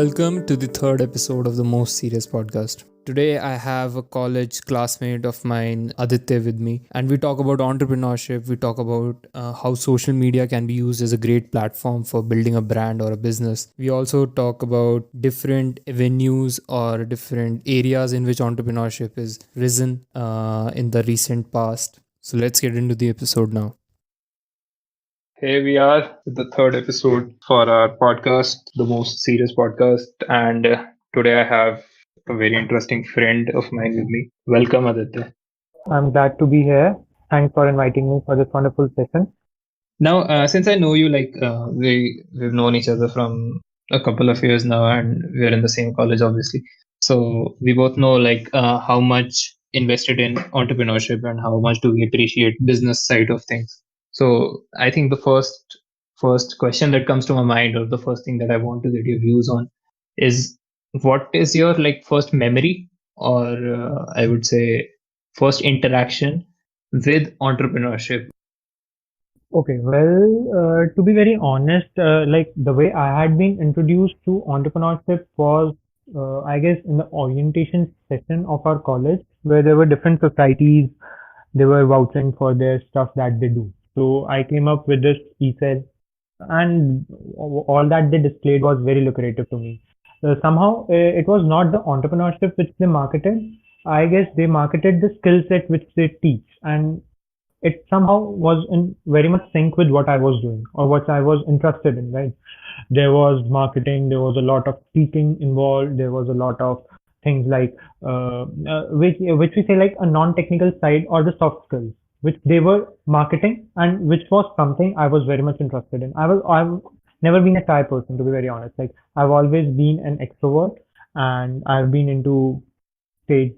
Welcome to the third episode of the Most Serious Podcast. Today, I have a college classmate of mine, Aditya, with me, and we talk about entrepreneurship. We talk about how social media can be used as a great platform for building a brand or a business. We also talk about different venues or different areas in which entrepreneurship is risen in the recent past. So, let's get into the episode now. Here we are with the third episode for our podcast, the most serious podcast. And today I have a very interesting friend of mine with me. Welcome, Aditya. I'm glad to be here. Thanks for inviting me for this wonderful session. Now, since I know you, we've known each other from a couple of years now, and we're in the same college, obviously. So we both know how much invested in entrepreneurship and how much do we appreciate business side of things. So I think the first question that comes to my mind, or the first thing that I want to get your views on, is what is your first memory, or I would say first interaction with entrepreneurship. Okay, well, to be very honest, like the way I had been introduced to entrepreneurship was, I guess, in the orientation session of our college, where there were different societies, they were vouching for their stuff that they do. So I came up with this e-cell, and all that they displayed was very lucrative to me. Somehow, it was not the entrepreneurship which they marketed. I guess they marketed the skill set which they teach, and it somehow was in very much sync with what I was doing or what I was interested in, right? There was marketing, there was a lot of speaking involved, there was a lot of things like which we say like a non-technical side or the soft skills, which they were marketing and which was something I was very much interested in. I've never been a shy person, to be very honest. Like I've always been an extrovert, and I've been into stage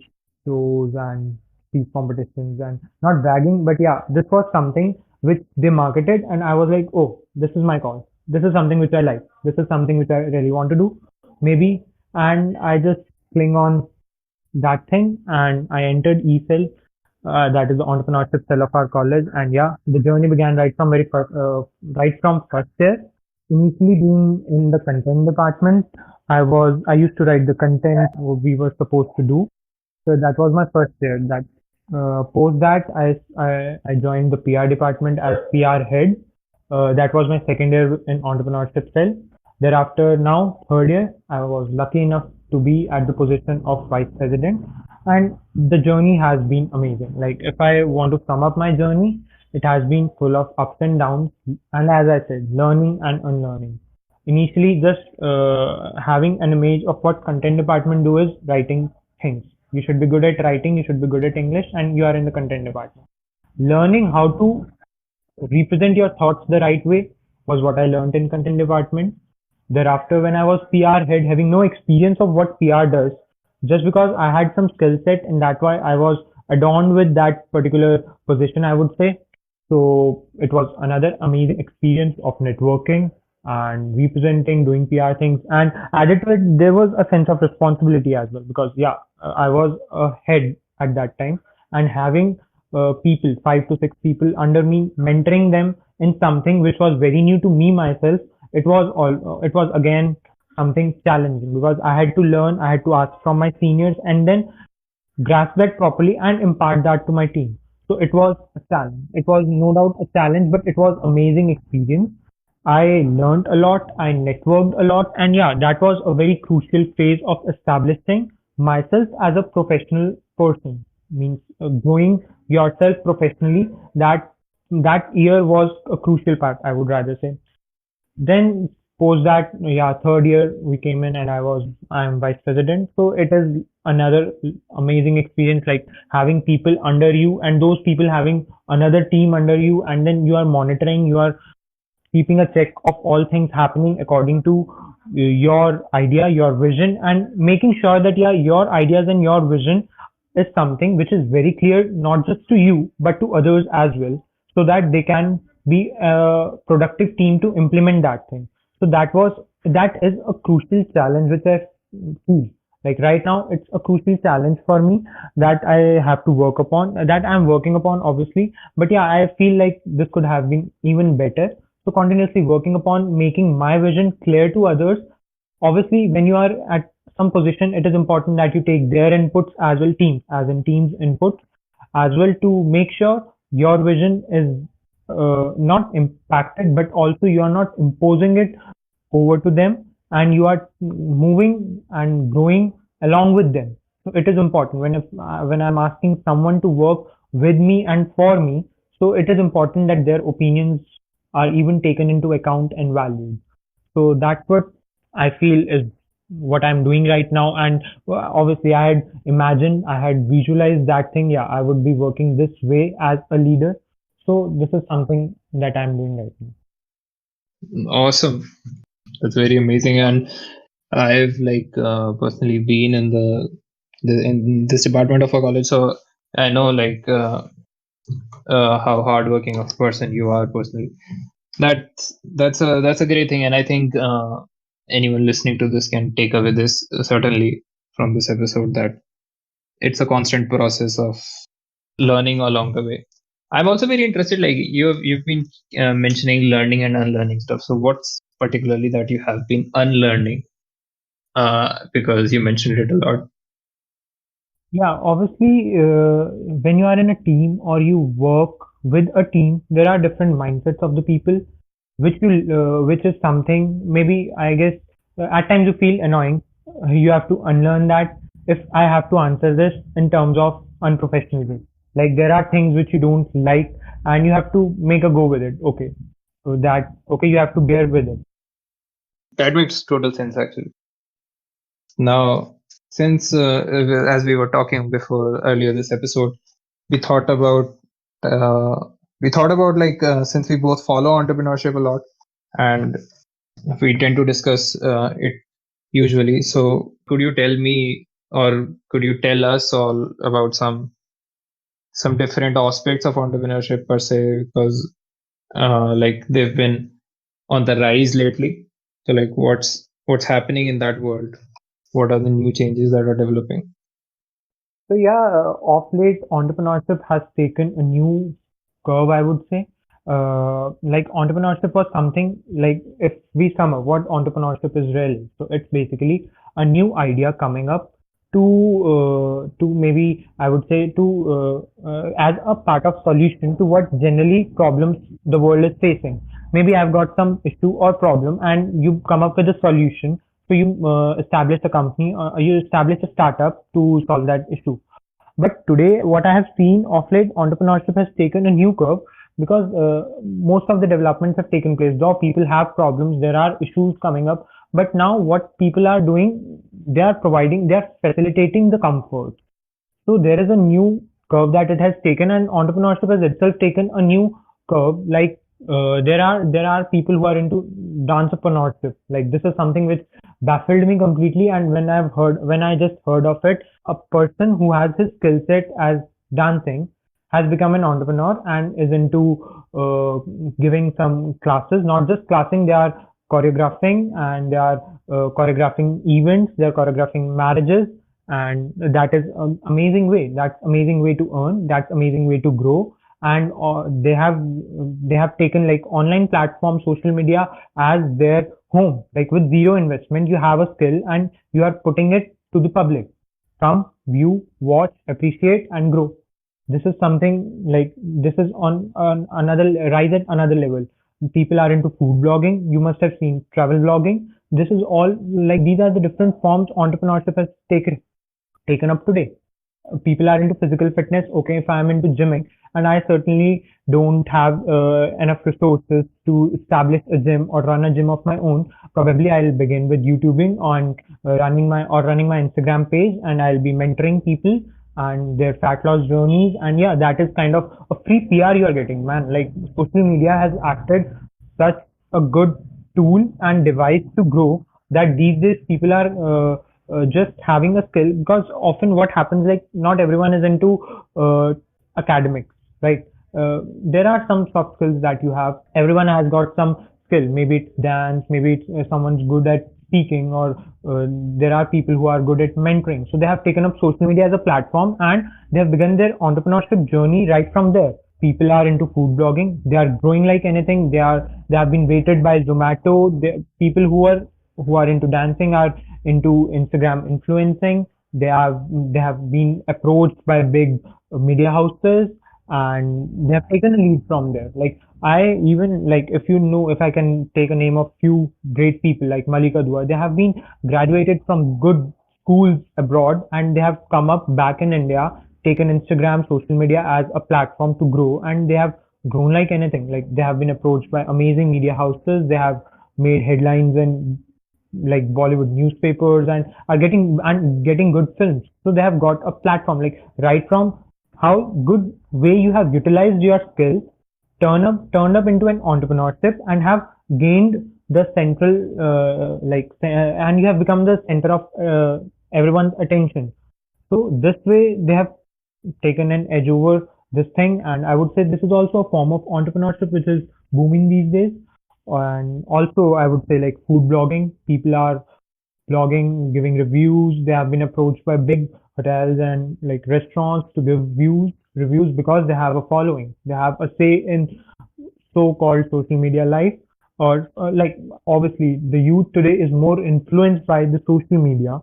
shows and speech competitions, and not bragging, but yeah, this was something which they marketed, and I was like, oh, this is my call. This is something which I like. This is something which I really want to do, maybe. And I just cling on that thing, and I entered ECEL, that is the entrepreneurship cell of our college. And yeah, the journey began right from first year. Initially being in the content department, I used to write the content we were supposed to do. So that was my first year. That post that I joined the PR department as PR head. That was my second year in entrepreneurship cell. Thereafter, now third year, I was lucky enough to be at the position of vice president, and the journey has been amazing. Like if I want to sum up my journey, it has been full of ups and downs, and as I said, learning and unlearning. Initially, just having an image of what content department do is writing things. You should be good at writing, you should be good at English, and you are in the content department. Learning how to represent your thoughts the right way was what I learned in content department. Thereafter, when I was PR head, having no experience of what PR does, just because I had some skill set, and that's why I was adorned with that particular position, I would say. So it was another amazing experience of networking and representing, doing PR things, and added to it, there was a sense of responsibility as well, because yeah, I was a head at that time, and having people, 5 to 6 people under me, mentoring them in something which was very new to me myself. It was again something challenging, because I had to learn, I had to ask from my seniors, and then grasp that properly and impart that to my team. So it was a challenge. It was no doubt a challenge, but it was amazing experience. I learned a lot, I networked a lot, and yeah, that was a very crucial phase of establishing myself as a professional person. Means growing yourself professionally. That year was a crucial part, I would rather say. Then post that, yeah, third year we came in, and I'm vice president. So it is another amazing experience, like having people under you, and those people having another team under you, and then you are monitoring, you are keeping a check of all things happening according to your idea, your vision, and making sure that yeah, your ideas and your vision is something which is very clear, not just to you, but to others as well, so that they can be a productive team to implement that thing. So that is a crucial challenge which I feel. Like right now, it's a crucial challenge for me that I have to work upon, that I'm working upon, obviously. But yeah, I feel like this could have been even better. So continuously working upon making my vision clear to others, Obviously, when you are at some position, it is important that you take their inputs as well, teams, as in teams inputs as well, to make sure your vision is not impacted, but also you are not imposing it over to them, and you are moving and growing along with them. So it is important when I'm asking someone to work with me and for me. So it is important that their opinions are even taken into account and valued. So that's what I feel is what I'm doing right now. And obviously, I had imagined, I had visualized that thing. Yeah, I would be working this way as a leader. So this is something that I'm doing right now. Awesome. That's very amazing. And I've personally been in in this department of a college, so I know how hardworking of a person you are personally. That's a great thing, and I think anyone listening to this can take away this certainly from this episode, that it's a constant process of learning along the way. I'm also very interested, like you've been mentioning learning and unlearning stuff. So what's particularly that you have been unlearning? Because you mentioned it a lot. Yeah, obviously, when you are in a team or you work with a team, there are different mindsets of the people, which is something maybe I guess at times you feel annoying. You have to unlearn that. If I have to answer this in terms of unprofessionalism, like there are things which you don't like, and you have to make a go with it. Okay, so that okay, you have to bear with it. That makes total sense, actually. Now, since as we were talking before earlier this episode, we thought about uh, since we both follow entrepreneurship a lot, and we tend to discuss it usually. So, could you tell me, or could you tell us all about some different aspects of entrepreneurship per se? Because they've been on the rise lately. So, like, what's happening in that world? What are the new changes that are developing? So yeah, of late, entrepreneurship has taken a new curve, I would say. Like entrepreneurship was something like if we sum up what entrepreneurship is really, so it's basically a new idea coming up to maybe I would say as a part of solution to what generally problems the world is facing. Maybe I've got some issue or problem, and you come up with a solution. So you establish a company, you establish a startup to solve that issue. But today, what I have seen of late, entrepreneurship has taken a new curve because most of the developments have taken place. Though people have problems, there are issues coming up. But now, what people are doing, they are facilitating the comfort. So there is a new curve that it has taken, and entrepreneurship has itself taken a new curve. Like there are people who are into dancepreneurship. Like this is something which baffled me completely. And when I just heard of it, a person who has his skill set as dancing has become an entrepreneur and is into giving some classes. Not just classing, they are choreographing, and they are choreographing events. They are choreographing marriages, and that is an amazing way. That's amazing way to earn. That's amazing way to grow. And they have taken like online platform, social media as their home. Like with zero investment, you have a skill and you are putting it to the public. Come, view, watch, appreciate, and grow. This is something like this is on another rise at another level. People are into food blogging. You must have seen travel blogging. This is all like these are the different forms entrepreneurship has taken up today. People are into physical fitness. Okay, if I'm into gymming, and I certainly don't have enough resources to establish a gym or run a gym of my own, probably I'll begin with YouTubing on running my Instagram page, and I'll be mentoring people and their fat loss journeys. And yeah, that is kind of a free PR you are getting, man. Like social media has acted such a good tool and device to grow that these days people are just having a skill, because often what happens, like not everyone is into academics, right? There are some soft skills that you have. Everyone has got some skill. Maybe it's dance, maybe it's someone's good at speaking, or there are people who are good at mentoring. So they have taken up social media as a platform, and they have begun their entrepreneurship journey right from there. People are into food blogging. They are growing like anything. They have been rated by Zomato. People who are who are into dancing are into Instagram influencing. They have been approached by big media houses, and they have taken a lead from there. Like I even like if you know if I can take a name of few great people like Malika Dua, they have been graduated from good schools abroad and they have come up back in India, taken Instagram, social media as a platform to grow, and they have grown like anything. Like they have been approached by amazing media houses, they have made headlines in like Bollywood newspapers and are getting good films. So they have got a platform like right from how good way you have utilized your skills, turned up into an entrepreneurship and have gained the central and you have become the center of everyone's attention. So this way they have taken an edge over this thing, and I would say this is also a form of entrepreneurship which is booming these days. And also I would say like food blogging. People are blogging, giving reviews. They have been approached by big hotels and like restaurants to give reviews because they have a following. They have a say in so-called social media life. Or like obviously the youth today is more influenced by the social media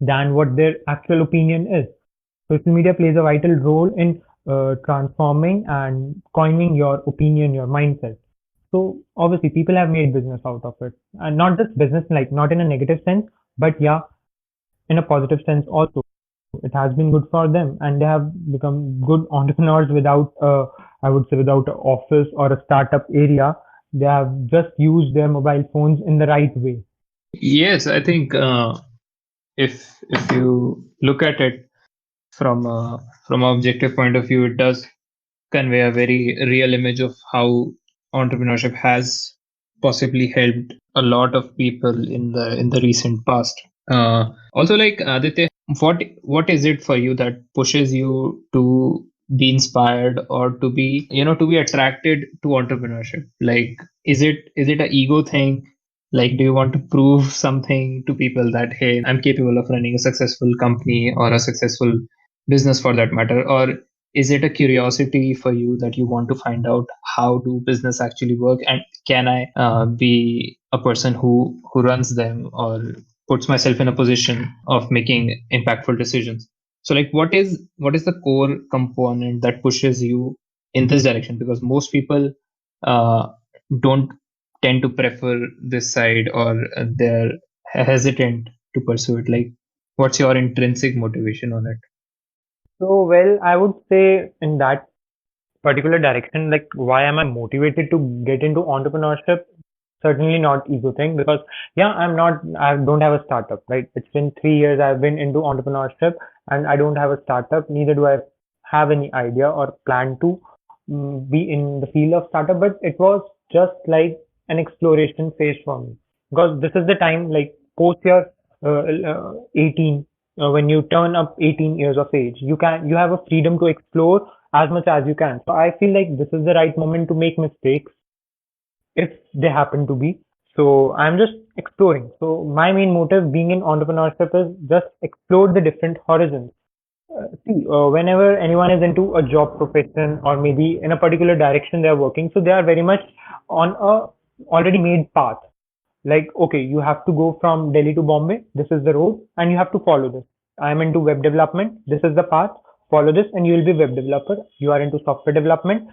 than what their actual opinion is. Social media plays a vital role in transforming and coining your opinion, your mindset. So obviously people have made business out of it, and not just business, like not in a negative sense, but yeah, in a positive sense also. It has been good for them, and they have become good entrepreneurs without, I would say, without an office or a startup area. They have just used their mobile phones in the right way. Yes, I think if you look at it from an objective point of view, it does convey a very real image of how entrepreneurship has possibly helped a lot of people in the recent past. Also, like Aditya, what is it for you that pushes you to be inspired or to be to be attracted to entrepreneurship? Like, is it a ego thing? Like, do you want to prove something to people that, hey, I'm capable of running a successful company or a successful business for that matter? Or is it a curiosity for you that you want to find out how do business actually work, and can I be a person who runs them or puts myself in a position of making impactful decisions? So like what is the core component that pushes you in this direction? Because most people uh, don't tend to prefer this side, or they're hesitant to pursue it. Like, what's your intrinsic motivation on it? So, well, I would say in that particular direction, like why am I motivated to get into entrepreneurship? Certainly not ego thing, because yeah, I don't have a startup, right? It's been 3 years I've been into entrepreneurship and I don't have a startup, neither do I have any idea or plan to be in the field of startup, but it was just like an exploration phase for me, because this is the time like post your 18, when you turn up 18 years of age, you have a freedom to explore as much as you can. So I feel like this is the right moment to make mistakes if they happen to be. So I'm just exploring. So my main motive being in entrepreneurship is just explore the different horizons. Whenever anyone is into a job profession or maybe in a particular direction they are working, so they are very much on a already made path. Like, okay, you have to go from Delhi to Bombay. This is the road, and you have to follow this. I am into web development. This is the path. Follow this, and you will be web developer. You are into software development.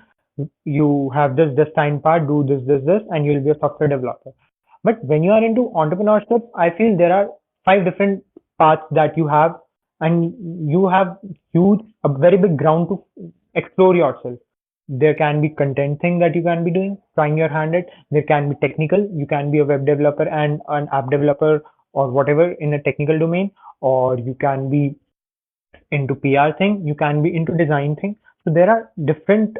You have this destined path. Do this, this, this, and you will be a software developer. But when you are into entrepreneurship, I feel there are five different paths that you have, and you have huge, a very big ground to explore yourself. There can be content thing that you can be doing, trying your hand at. There can be technical. You can be a web developer and an app developer or whatever in a technical domain, or you can be into PR thing. You can be into design thing. So there are different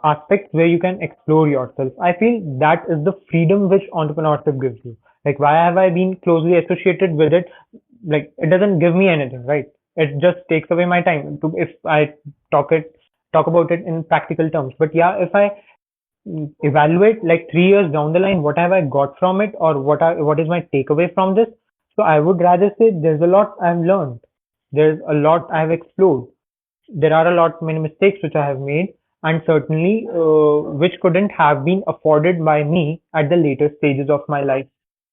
aspects where you can explore yourself. I feel that is the freedom which entrepreneurship gives you. Like, why have I been closely associated with it? Like, it doesn't give me anything, right? It just takes away my time to, if I talk it talk about it in practical terms. But yeah, if I evaluate like 3 years down the line, what have I got from it, or what is my takeaway from this? So I would rather say there's a lot I've learned. There's a lot I've explored. There are a lot many mistakes which I have made, and certainly which couldn't have been afforded by me at the later stages of my life.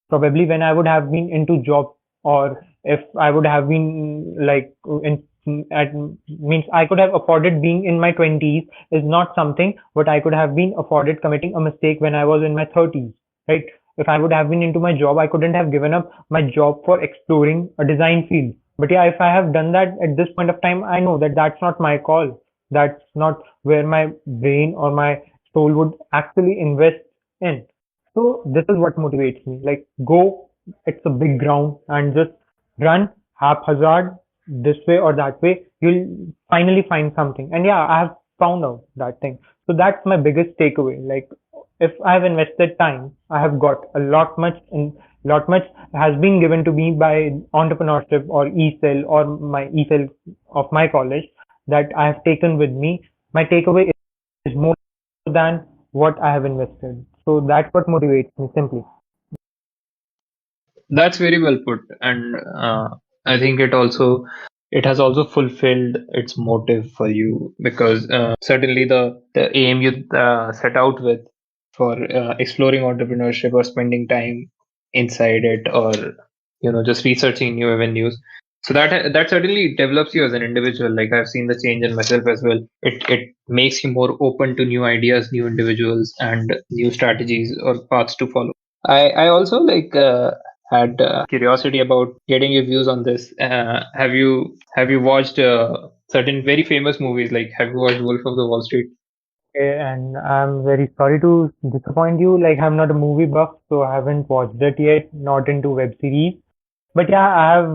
probably when I would have been into job, or if I would have been like in at means I could have afforded being in my 20s is not something what I could have been afforded committing a mistake when I was in my 30s, right? If I would have been into my job, I couldn't have given up my job for exploring a design field. But yeah, if I have done that at this point of time, I know that that's not my call. That's not where my brain or my soul would actually invest in. So this is what motivates me. Like go, it's a big ground and just run haphazard this way or that way. You'll finally find something. And yeah, I have found out that thing. So that's my biggest takeaway. Like if I have invested time, I have got a lot much has been given to me by entrepreneurship or e-cell or my e-cell of my college that I have taken with me. My takeaway is more than what I have invested. So that's what motivates me simply. That's very well put, and I think it has also fulfilled its motive for you, because certainly the aim you set out with for exploring entrepreneurship or spending time inside it, or just researching new avenues. So that certainly develops you as an individual. Like I've seen the change in myself as well. It makes you more open to new ideas, new individuals, and new strategies or paths to follow. I also had curiosity about getting your views on this. Have you watched certain very famous movies? Like have you watched Wolf of the Wall Street? Okay, and I'm very sorry to disappoint you. Like I'm not a movie buff, so I haven't watched it yet. Not into web series. But yeah, I have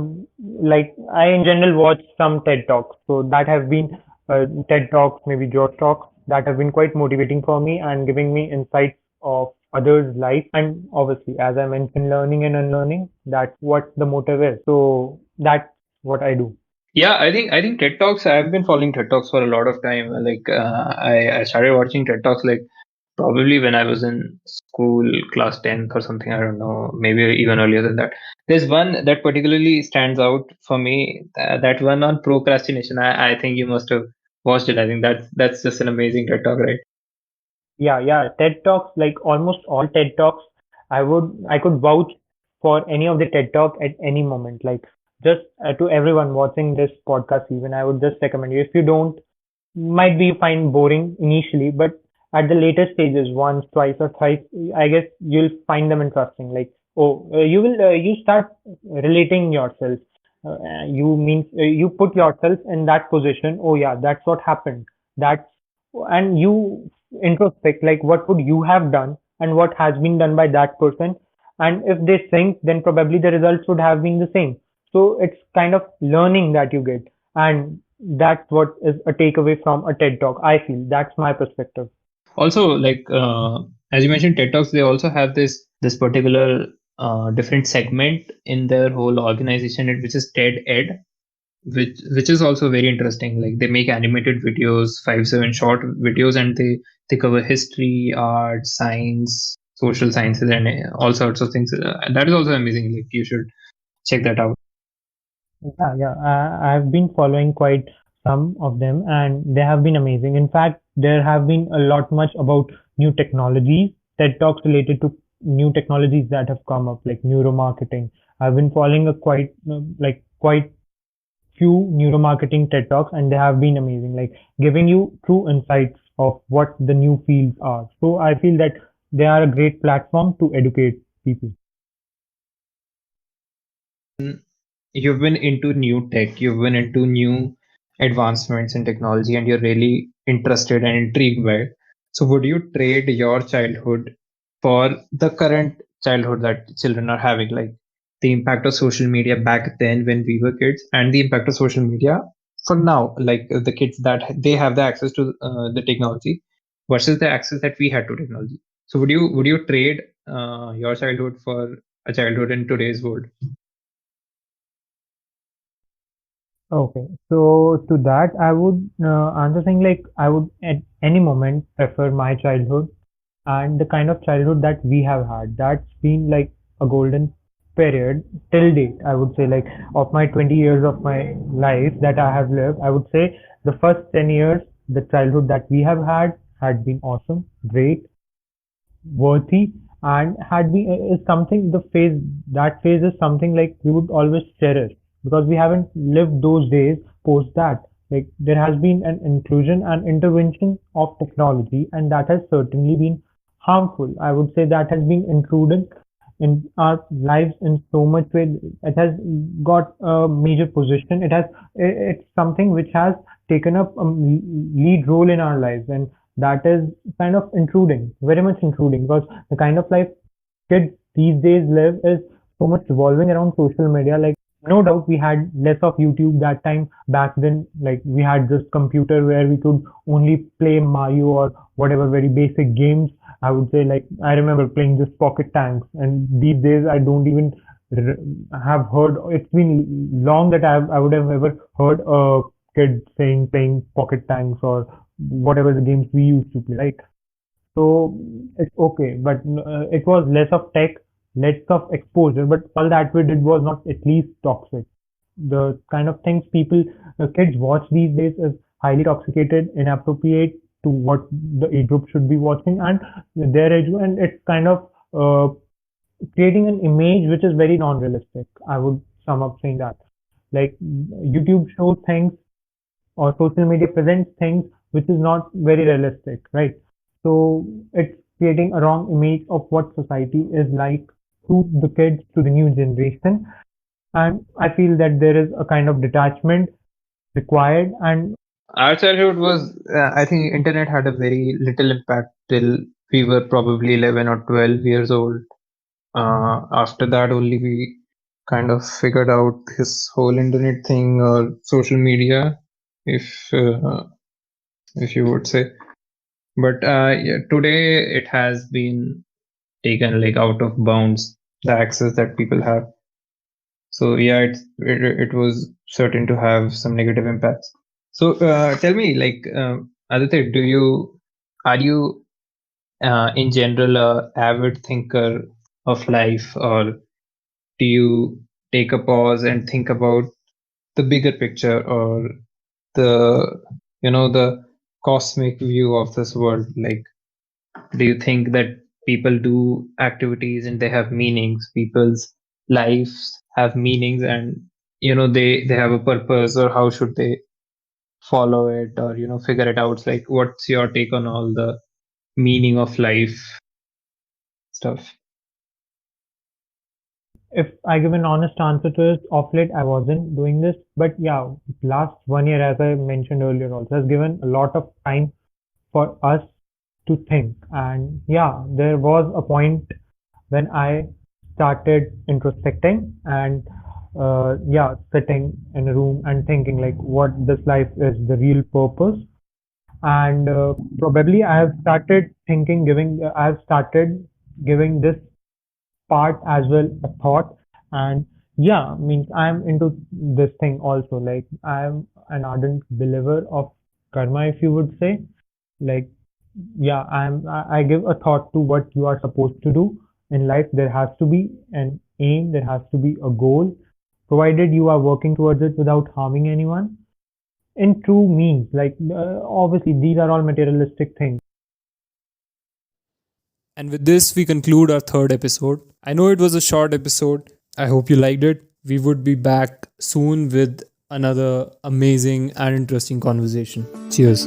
I in general watch some TED Talks. So that have been TED Talks, maybe George Talks that have been quite motivating for me and giving me insights of others' life. And obviously, as I mentioned, learning and unlearning, that's what the motive is. So that's what I do. Yeah, I think TED Talks. I've been following TED Talks for a lot of time. I started watching TED Talks like probably when I was in school, class 10th or something. I don't know, maybe even earlier than that. There's one that particularly stands out for me. That one on procrastination. I think you must have watched it. I think that's just an amazing TED Talk, right? Yeah, yeah. TED Talks, like almost all TED Talks, I could vouch for any of the TED Talk at any moment. Like just to everyone watching this podcast, even I would just recommend you. If you don't, might be you find boring initially, but at the later stages, once, twice, or thrice, I guess you'll find them interesting. Like, oh, you start relating yourself. You put yourself in that position. Oh yeah, that's what happened. That's and you introspect like what would you have done and what has been done by that person. And if they sync, then probably the results would have been the same. So it's kind of learning that you get. And that's what is a takeaway from a TED Talk. I feel that's my perspective. Also, as you mentioned, TED Talks, they also have this particular different segment in their whole organization, which is TED Ed, which is also very interesting. Like they make animated videos, 5-7 short videos, and they cover history, art, science, social sciences, and all sorts of things. That is also amazing. Like you should check that out. Yeah, yeah. I've been following quite some of them and they have been amazing. In fact, there have been a lot much about new technologies, TED Talks related to new technologies that have come up, like neuromarketing. I've been following a quite few neuromarketing TED Talks and they have been amazing, like giving you true insights of what the new fields are. So I feel that they are a great platform to educate people. You've been into new tech, you've been into new advancements in technology, and you're really interested and intrigued by it. So, would you trade your childhood for the current childhood that children are having? Like the impact of social media back then when we were kids, and the impact of social media for now, like the kids that they have the access to the technology versus the access that we had to technology. So, would you trade your childhood for a childhood in today's world? Okay, so to that, I would answer saying like I would at any moment prefer my childhood and the kind of childhood that we have had. That's been like a golden period till date. I would say like of my 20 years of my life that I have lived, I would say the first 10 years, the childhood that we have had been awesome, great, worthy, and had been is something the phase that phase is something like we would always cherish because we haven't lived those days post that. Like there has been an inclusion and intervention of technology, and that has certainly been harmful. I would say that has been intruded in our lives in so much way. It has got a major position. It's something which has taken up a lead role in our lives, and that is kind of intruding, very much intruding, because the kind of life kids these days live is so much revolving around social media. Like no doubt we had less of YouTube that time back then. Like we had just computer where we could only play Mario or whatever very basic games. I would say like I remember playing just Pocket Tanks, and these days I don't even have heard. It's been long that I would have ever heard a kid saying playing Pocket Tanks or whatever the games we used to play, right? So it's okay, but it was less of tech, less of exposure, but all that we did was not at least toxic. The kind of things kids watch these days is highly toxicated, inappropriate to what the age group should be watching, and their age, and it's kind of creating an image which is very non-realistic. I would sum up saying that. Like YouTube shows things or social media presents things which is not very realistic, right? So it's creating a wrong image of what society is like to the kids, to the new generation. And I feel that there is a kind of detachment required. And Our childhood was, I think, internet had a very little impact till we were probably 11 or 12 years old. After that, only we kind of figured out this whole internet thing or social media, if uh, if you would say. But yeah, today it has been taken like out of bounds, the access that people have. So yeah, it was certain to have some negative impacts. So tell me, like Aditya, are you in general a avid thinker of life, or do you take a pause and think about the bigger picture, or the the cosmic view of this world? Like, do you think that people do activities and they have meanings? People's lives have meanings, and they have a purpose, or how should they follow it, or figure it out? Like, what's your take on all the meaning of life stuff? if I give an honest answer to this, of late I wasn't doing this. But yeah, last 1 year, as I mentioned earlier, also has given a lot of time for us to think. And yeah, there was a point when I started introspecting and yeah, sitting in a room and thinking like what this life is, the real purpose. And probably I have started giving this part as well a thought. And yeah, means I'm into this thing also. Like I'm an ardent believer of karma, if you would say. Like yeah, I give a thought to what you are supposed to do in life. There has to be an aim, there has to be a goal, provided you are working towards it without harming anyone in true means. Like obviously these are all materialistic things. And with this, we conclude our third episode. I know it was a short episode. I hope you liked it. We would be back soon with another amazing and interesting conversation. Cheers.